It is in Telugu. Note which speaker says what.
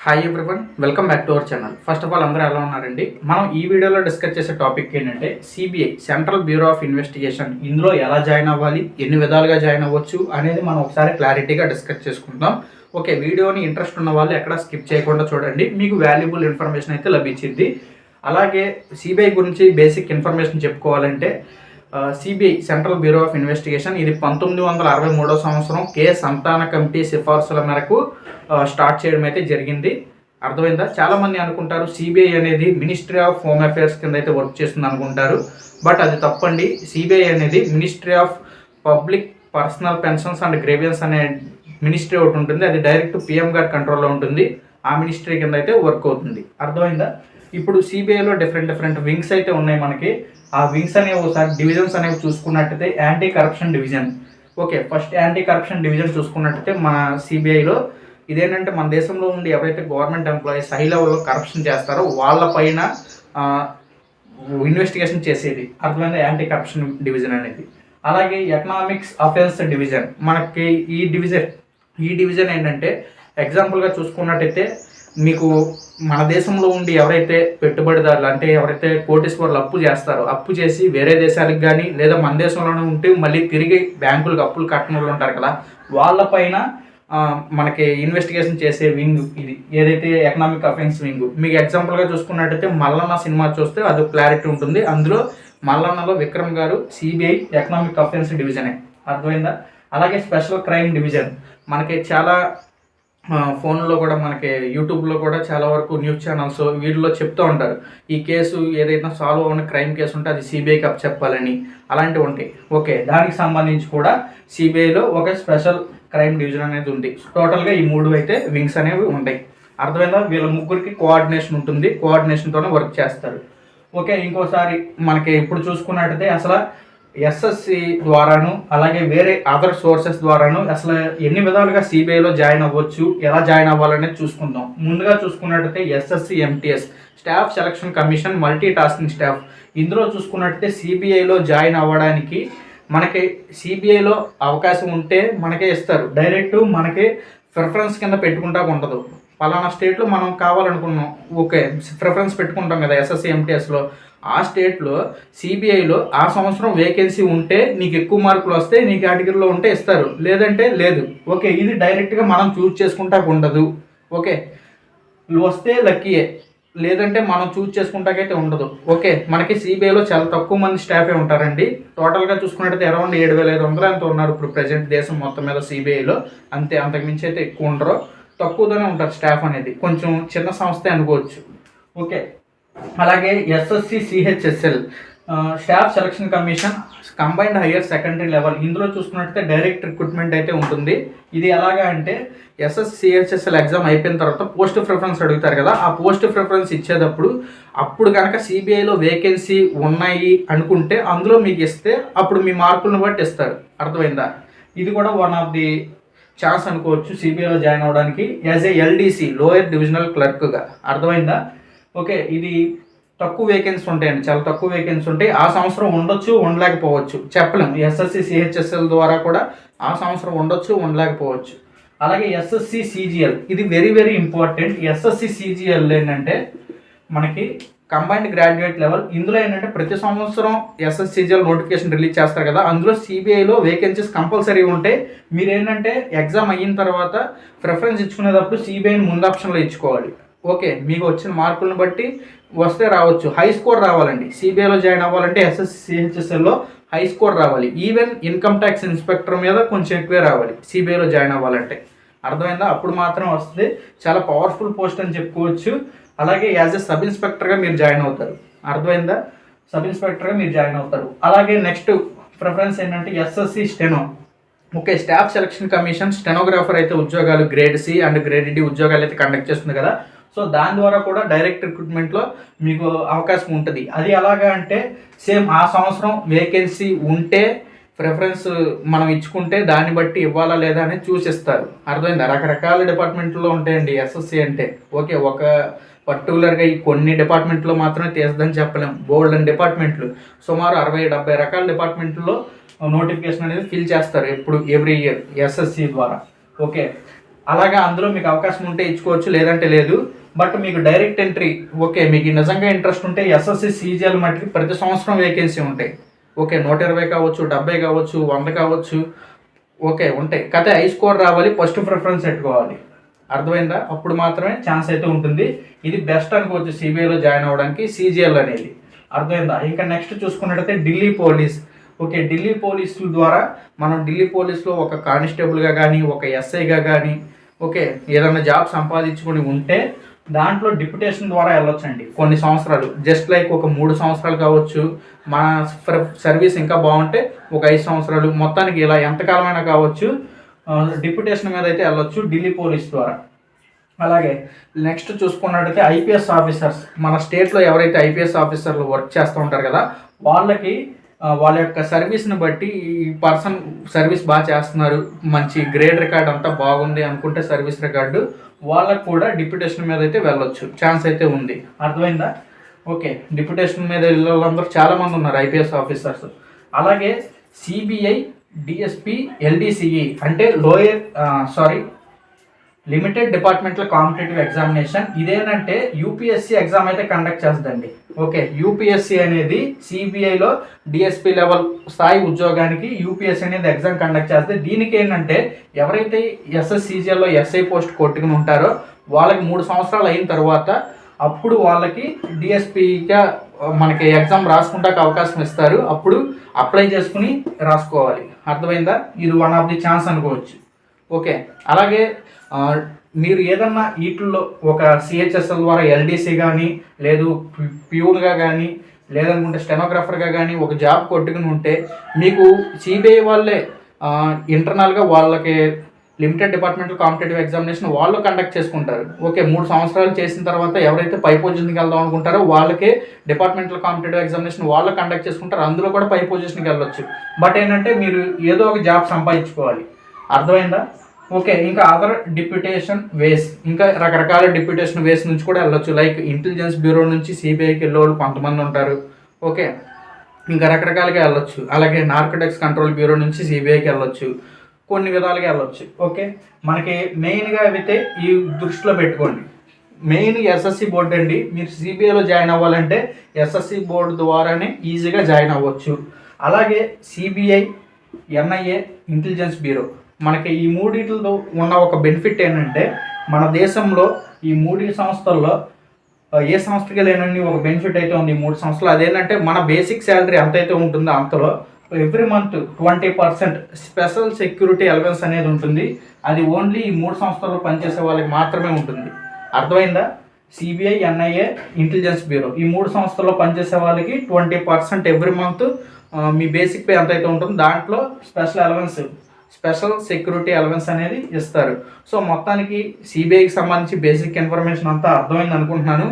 Speaker 1: Hi everyone, welcome back to our channel. First of all అందరూ ఎలా ఉన్నారండి? మనం ఈ వీడియోలో డిస్కస్ చేసే టాపిక్ ఏంటంటే CBI central bureau of investigation. ఇందులో ఎలా జాయిన్ అవ్వాలి, ఎన్ని విధాలుగా జాయిన్ అవ్వచ్చు అనేది మనం ఒకసారి క్లారిటీగా డిస్కస్ చేసుకుందాం. ఓకే, వీడియోని ఇంట్రెస్ట్ ఉన్న వాళ్ళు ఎక్కడ స్కిప్ చేయకుండా చూడండి, మీకు వాల్యుబుల్ ఇన్ఫర్మేషన్ అయితే లభించింది. అలాగే సిబిఐ గురించి బేసిక్ ఇన్ఫర్మేషన్ చెప్పుకోవాలంటే CBI central bureau of investigation ఇది 1963 సంవత్సరం కే సంతాన కమిటీ సిఫార్సుల మేరకు స్టార్ట్ చేయడం అయితే జరిగింది. అర్థమైందా? చాలామంది అనుకుంటారు సిబిఐ అనేది మినిస్ట్రీ ఆఫ్ హోమ్ అఫేర్స్ కింద అయితే వర్క్ చేస్తుంది అనుకుంటారు. బట్ అది తప్పండి. సిబిఐ అనేది ministry of public personnel pensions and grievances అనే మినిస్ట్రీ ఒకటి ఉంటుంది. అది డైరెక్ట్ పిఎం గారి కంట్రోల్లో ఉంటుంది. ఆ మినిస్ట్రీ కింద అయితే వర్క్ అవుతుంది. అర్థమైందా? ఇప్పుడు సిబిఐలో డిఫరెంట్ వింగ్స్ అయితే ఉన్నాయి మనకి. ఆ వింగ్స్ అనేవి ఒకసారి డివిజన్స్ అనేవి చూసుకున్నట్టయితే anti corruption division. Okay, first anti corruption division చూసుకున్నట్టయితే మన సిబిఐలో ఇదేంటంటే మన దేశంలో ఉండి ఎవరైతే గవర్నమెంట్ ఎంప్లాయీస్ హై లెవెల్లో కరప్షన్ చేస్తారో వాళ్ళపైన ఇన్వెస్టిగేషన్ చేసేది. అర్థమైంది? యాంటీ కరప్షన్ డివిజన్ అనేది. అలాగే ఎకనామిక్స్ అఫెన్స్ డివిజన్ మనకి ఈ డివిజన్ ఏంటంటే ఎగ్జాంపుల్గా చూసుకున్నట్టయితే మీకు మన దేశంలో ఉండి ఎవరైతే పెట్టుబడిదారులు అంటే ఎవరైతే కోటీశ్వర్లు అప్పు చేస్తారో, అప్పు చేసి వేరే దేశాలకు కానీ లేదా మన దేశంలోనే ఉంటే మళ్ళీ తిరిగి బ్యాంకులకు అప్పులు కట్టని వాళ్ళు ఉంటారు కదా, వాళ్ళపైన మనకి ఇన్వెస్టిగేషన్ చేసే వింగ్ ఇది ఏదైతే ఎకనామిక్ అఫెన్స్ వింగ్. మీకు ఎగ్జాంపుల్గా చూసుకున్నట్టయితే మల్లన్న సినిమా చూస్తే అది క్లారిటీ ఉంటుంది. అందులో మల్లన్నలో విక్రమ్ గారు సిబిఐ ఎకనామిక్ అఫెన్స్ డివిజనే. అర్థమైందా? అలాగే స్పెషల్ క్రైమ్ డివిజన్ మనకి చాలా ఫోన్లో కూడా మనకి యూట్యూబ్లో కూడా చాలా వరకు న్యూస్ ఛానల్స్ వీటిలో చెప్తూ ఉంటారు, ఈ కేసు ఏదైనా సాల్వ్ అవ్వని క్రైమ్ కేసు ఉంటే అది సిబిఐకి అప్ చెప్పాలని, అలాంటివి ఉంటాయి. ఓకే, దానికి సంబంధించి కూడా సిబిఐలో ఒక స్పెషల్ క్రైమ్ డివిజన్ అనేది ఉంది. టోటల్గా ఈ 3 అయితే వింగ్స్ అనేవి ఉంటాయి. అర్థమైందా? వీళ్ళ ముగ్గురికి కోఆర్డినేషన్ ఉంటుంది, కోఆర్డినేషన్తోనే వర్క్ చేస్తారు. ఓకే, ఇంకోసారి మనకి ఇప్పుడు చూసుకున్నట్టయితే అసలు ఎస్ఎస్సి ద్వారాను అలాగే వేరే అదర్ సోర్సెస్ ద్వారాను అసలు ఎన్ని విధాలుగా సిబిఐలో జాయిన్ అవ్వచ్చు, ఎలా జాయిన్ అవ్వాలనేది చూసుకుందాం. ముందుగా చూసుకున్నట్టయితే SSC MTS staff selection commission multi tasking staff. ఇందులో చూసుకున్నట్టయితే సిబిఐలో జాయిన్ అవ్వడానికి మనకి సిబిఐలో అవకాశం ఉంటే మనకే ఇస్తారు. డైరెక్ట్ మనకి ప్రిఫరెన్స్ కింద పెట్టుకుంటా ఉండదు. పలానా స్టేట్లో మనం కావాలనుకున్నాం, ఓకే ప్రిఫరెన్స్ పెట్టుకుంటాం కదా ఎస్ఎస్సి ఎంటీఎస్లో. ఆ స్టేట్లో సిబిఐలో ఆ సంవత్సరం వేకెన్సీ ఉంటే నీకు ఎక్కువ మార్కులు వస్తే నీ కేటగిరీలో ఉంటే ఇస్తారు, లేదంటే లేదు. ఓకే, ఇది డైరెక్ట్గా మనం చూజ్ చేసుకుంటా ఉండదు. ఓకే, వస్తే లక్కీయే, లేదంటే మనం చూజ్ చేసుకుంటాకైతే ఉండదు. ఓకే, మనకి సిబిఐలో చాలా తక్కువ మంది స్టాఫే ఉంటారండి. టోటల్గా చూసుకున్నట్టయితే అరౌండ్ 7,500 అంత ఉన్నారు ఇప్పుడు ప్రజెంట్ దేశం మొత్తం మీద సిబిఐలో. అంతే, అంతకుమించి అయితే ఎక్కువ ఉండరు, తక్కువగానే ఉంటారు స్టాఫ్ అనేది. కొంచెం చిన్న సంస్థే అనుకోవచ్చు. ఓకే, అలాగే SSC CHSL staff selection commission combined higher secondary level. ఇందులో చూసుకున్నట్టయితే డైరెక్ట్ రిక్రూట్మెంట్ అయితే ఉంటుంది. ఇది ఎలాగా అంటే ఎస్ఎస్సి సిహెచ్ఎస్ఎల్ ఎగ్జామ్ అయిపోయిన తర్వాత పోస్ట్ ప్రిఫరెన్స్ అడుగుతారు కదా, ఆ పోస్ట్ ప్రిఫరెన్స్ ఇచ్చేటప్పుడు అప్పుడు కనుక సిబిఐలో వేకెన్సీ ఉన్నాయి అనుకుంటే అందులో మీకు ఇస్తే అప్పుడు మీ మార్కులను బట్టి ఇస్తారు. అర్థమైందా? ఇది కూడా వన్ ఆఫ్ ది ఛాన్స్ అనుకోవచ్చు సిబిఐలో జాయిన్ అవ్వడానికి as a LDC lower divisional క్లర్క్గా. అర్థమైందా? ఓకే, ఇది తక్కువ వేకెన్సీ ఉంటాయండి, చాలా తక్కువ వేకెన్సీ ఉంటాయి. ఆ సంవత్సరం ఉండొచ్చు, ఉండలేకపోవచ్చు, చెప్పలేం. ఎస్ఎస్సి సిహెచ్ఎస్ఎల్ ద్వారా కూడా ఆ సంవత్సరం ఉండొచ్చు, ఉండలేకపోవచ్చు. అలాగే ఎస్ఎస్సి సిజిఎల్ ఇది వెరీ ఇంపార్టెంట్. ఎస్ఎస్సి సిజిఎల్ ఏంటంటే మనకి కంబైన్డ్ గ్రాడ్యుయేట్ లెవెల్. ఇందులో ఏంటంటే ప్రతి సంవత్సరం ఎస్ఎస్సి సిజిఎల్ నోటిఫికేషన్ రిలీజ్ చేస్తారు కదా, అందులో సిబిఐలో వేకెన్సీస్ కంపల్సరీ ఉంటాయి. మీరు ఏంటంటే ఎగ్జామ్ అయిన తర్వాత ప్రిఫరెన్స్ ఇచ్చుకునేటప్పుడు సిబిఐని ముందు ఆప్షన్లో ఇచ్చుకోవాలి. ఓకే, మీకు వచ్చిన మార్కులను బట్టి వస్తే రావచ్చు. హై స్కోర్ రావాలండి సిబిఐలో జాయిన్ అవ్వాలంటే. ఎస్ఎస్సి సిహెచ్ఎస్ఎల్లో హై స్కోర్ రావాలి. ఈవెన్ ఇన్కమ్ ట్యాక్స్ ఇన్స్పెక్టర్ మీద కొంచెం ఎక్కువే రావాలి సిబిఐలో జాయిన్ అవ్వాలంటే. అర్థమైందా? అప్పుడు మాత్రం వస్తుంది. చాలా పవర్ఫుల్ పోస్ట్ అని చెప్పుకోవచ్చు. అలాగే యాజ్ ఎ సబ్ ఇన్స్పెక్టర్గా మీరు జాయిన్ అవుతారు. అర్థమైందా? సబ్ ఇన్స్పెక్టర్గా మీరు జాయిన్ అవుతారు. అలాగే నెక్స్ట్ ప్రిఫరెన్స్ ఏంటంటే SSC steno. Okay, staff selection commission stenographer అయితే ఉద్యోగాలు grade C and grade D ఉద్యోగాలు అయితే కండక్ట్ చేస్తుంది కదా, సో దాని ద్వారా కూడా డైరెక్ట్ రిక్రూట్మెంట్లో మీకు అవకాశం ఉంటుంది. అది ఎలాగా అంటే సేమ్ ఆ సంవత్సరం వేకెన్సీ ఉంటే ప్రిఫరెన్స్ మనం ఇచ్చుకుంటే దాన్ని బట్టి ఇవ్వాలా లేదా అనేది చూసిస్తారు. అర్థమైందా? రకరకాల డిపార్ట్మెంట్లో ఉంటాయండి ఎస్ఎస్సి అంటే. ఓకే, ఒక పర్టికులర్గా ఈ కొన్ని డిపార్ట్మెంట్లో మాత్రమే తీస్తుందని చెప్పలేం. బోల్డ్ అండ్ డిపార్ట్మెంట్లు సుమారు 60-70 రకాల డిపార్ట్మెంట్లో నోటిఫికేషన్ అనేది ఫిల్ చేస్తారు ఎప్పుడు ఎవ్రీ ఇయర్ ఎస్ఎస్సి ద్వారా. ఓకే, అలాగా అందులో మీకు అవకాశం ఉంటే ఇచ్చుకోవచ్చు, లేదంటే లేదు. బట్ మీకు డైరెక్ట్ ఎంట్రీ ఓకే, మీకు నిజంగా ఇంట్రెస్ట్ ఉంటే ఎస్ఎస్సి సీజీఎల్ మట్టికి ప్రతి సంవత్సరం వేకెన్సీ ఉంటాయి. ఓకే, 120 కావచ్చు, 70 కావచ్చు, 100 కావచ్చు, ఓకే ఉంటాయి. కథ హై స్కోర్ రావాలి, ఫస్ట్ ప్రిఫరెన్స్ పెట్టుకోవాలి. అర్థమైందా? అప్పుడు మాత్రమే ఛాన్స్ అయితే ఉంటుంది. ఇది బెస్ట్ అనుకోవచ్చు సిబిఐలో జాయిన్ అవ్వడానికి సీజీఎల్ అనేది. అర్థమైందా? ఇంకా నెక్స్ట్ చూసుకున్నట్టయితే ఢిల్లీ పోలీస్. ఓకే, ఢిల్లీ పోలీసుల ద్వారా మనం ఢిల్లీ పోలీస్లో ఒక కానిస్టేబుల్గా కానీ, ఒక ఎస్ఐగా కానీ ఓకే ఏదైనా జాబ్ సంపాదించుకొని ఉంటే దాంట్లో డిప్యుటేషన్ ద్వారా వెళ్ళొచ్చండి కొన్ని సంవత్సరాలు. జస్ట్ లైక్ ఒక 3 సంవత్సరాలు కావచ్చు, మన సర్వీస్ ఇంకా బాగుంటే ఒక 5 సంవత్సరాలు, మొత్తానికి ఇలా ఎంతకాలమైనా కావచ్చు డిప్యుటేషన్ మీద అయితే వెళ్ళొచ్చు ఢిల్లీ పోలీస్ ద్వారా. అలాగే నెక్స్ట్ చూసుకున్నట్టయితే ఐపీఎస్ ఆఫీసర్స్. మన స్టేట్లో ఎవరైతే ఐపీఎస్ ఆఫీసర్లు వర్క్ చేస్తూ ఉంటారు కదా, వాళ్ళకి వాళ్ళ యొక్క సర్వీస్ని బట్టి ఈ పర్సన్ సర్వీస్ బాగా చేస్తున్నారు, మంచి గ్రేడ్ రికార్డ్ అంతా బాగుంది అనుకుంటే సర్వీస్ రికార్డు, వాళ్ళకు కూడా డిప్యుటేషన్ మీద అయితే వెళ్ళొచ్చు, ఛాన్స్ అయితే ఉంది. అర్థమైందా? ఓకే, డిప్యుటేషన్ మీద వెళ్ళే వాళ్ళందరూ చాలామంది ఉన్నారు ఐపీఎస్ ఆఫీసర్స్. అలాగే సిబిఐ డిఎస్పి ఎల్డిసిఈ అంటే లిమిటెడ్ డిపార్ట్మెంటల్ కాంపిటేటివ్ ఎగ్జామినేషన్. ఇదేంటంటే యూపీఎస్సీ ఎగ్జామ్ అయితే కండక్ట్ చేస్తుందండి. ఓకే, యూపీఎస్సీ అనేది సిబిఐలో డిఎస్పి లెవెల్ స్థాయి ఉద్యోగానికి యూపీఎస్సీ అనేది ఎగ్జామ్ కండక్ట్ చేస్తుంది. దీనికి ఏంటంటే ఎవరైతే ఎస్ఎస్సీజీఎల్లో ఎస్ఐ పోస్ట్ కొట్టుకుని ఉంటారో వాళ్ళకి 3 సంవత్సరాలు అయిన తర్వాత అప్పుడు వాళ్ళకి డిఎస్పిగా మనకి ఎగ్జామ్ రాసుకుంటానికి అవకాశం ఇస్తారు. అప్పుడు అప్లై చేసుకుని రాసుకోవాలి. అర్థమైందా? ఇది వన్ ఆఫ్ ది ఛాన్స్ అనుకోవచ్చు. ఓకే, అలాగే మీరు ఏదన్నా వీటిల్లో ఒక సిహెచ్ఎస్ఎల్ ద్వారా ఎల్డీసీ కానీ, లేదు ప్యూన్గా కానీ, లేదనుకుంటే స్టెనోగ్రాఫర్గా కానీ ఒక జాబ్ కొట్టుకుని ఉంటే మీకు సిబిఐ వాళ్ళే ఇంటర్నల్గా వాళ్ళకి లిమిటెడ్ డిపార్ట్మెంటల్ కాంపిటేటివ్ ఎగ్జామినేషన్ వాళ్ళు కండక్ట్ చేసుకుంటారు. ఓకే, 3 సంవత్సరాలు చేసిన తర్వాత ఎవరైతే పై పొజిషన్కి వెళ్దాం అనుకుంటారో వాళ్ళకే డిపార్ట్మెంటల్ కాంపిటేటివ్ ఎగ్జామినేషన్ వాళ్ళు కండక్ట్ చేసుకుంటారు, అందులో కూడా పై పొజిషన్కి వెళ్ళొచ్చు. బట్ ఏంటంటే మీరు ఏదో ఒక జాబ్ సంపాదించుకోవాలి. అర్థమైందా? ఓకే, ఇంకా అదర్ డిప్యుటేషన్ వేస్, ఇంకా రకరకాల డిప్యుటేషన్ వేస్ నుంచి కూడా వెళ్ళొచ్చు. లైక్ ఇంటెలిజెన్స్ బ్యూరో నుంచి సిబిఐకి వెళ్ళేవాళ్ళు కొంతమంది ఉంటారు. ఓకే, ఇంకా రకరకాలుగా వెళ్ళొచ్చు. అలాగే నార్కోటిక్స్ కంట్రోల్ బ్యూరో నుంచి సిబిఐకి వెళ్ళొచ్చు, కొన్ని విధాలుగా వెళ్ళొచ్చు. ఓకే, మనకి మెయిన్గా అయితే ఈ దృష్టిలో పెట్టుకోండి. మెయిన్ ఎస్ఎస్సి బోర్డు అండి. మీరు సిబిఐలో జాయిన్ అవ్వాలంటే ఎస్ఎస్సి బోర్డు ద్వారానే ఈజీగా జాయిన్ అవ్వచ్చు. అలాగే సిబిఐ, ఎన్ఐఏ, ఇంటెలిజెన్స్ బ్యూరో, మనకి ఈ మూడిటితో ఉన్న ఒక బెనిఫిట్ ఏంటంటే మన దేశంలో ఈ 3 సంస్థల్లో ఏ సంస్థకి లేనని ఒక బెనిఫిట్ అయితే ఉంది ఈ 3 సంస్థలు. అదేంటంటే మన బేసిక్ శాలరీ ఎంతైతే ఉంటుందో అంతలో every month 20% special security allowance అనేది ఉంటుంది. అది ఓన్లీ ఈ 3 సంస్థల్లో పనిచేసే వాళ్ళకి మాత్రమే ఉంటుంది. అర్థమైందా? సిబిఐ, ఎన్ఐఏ, ఇంటెలిజెన్స్ బ్యూరో ఈ 3 సంస్థల్లో పనిచేసే వాళ్ళకి 20% ఎవ్రీ మంత్ మీ బేసిక్ పే ఎంతైతే ఉంటుందో దాంట్లో స్పెషల్ సెక్యూరిటీ అలవెన్స్ అనేది ఇస్తారు. సో మొత్తానికి సిబిఐకి సంబంధించి బేసిక్ ఇన్ఫర్మేషన్ అంతా అర్థమైంది అనుకుంటున్నాను.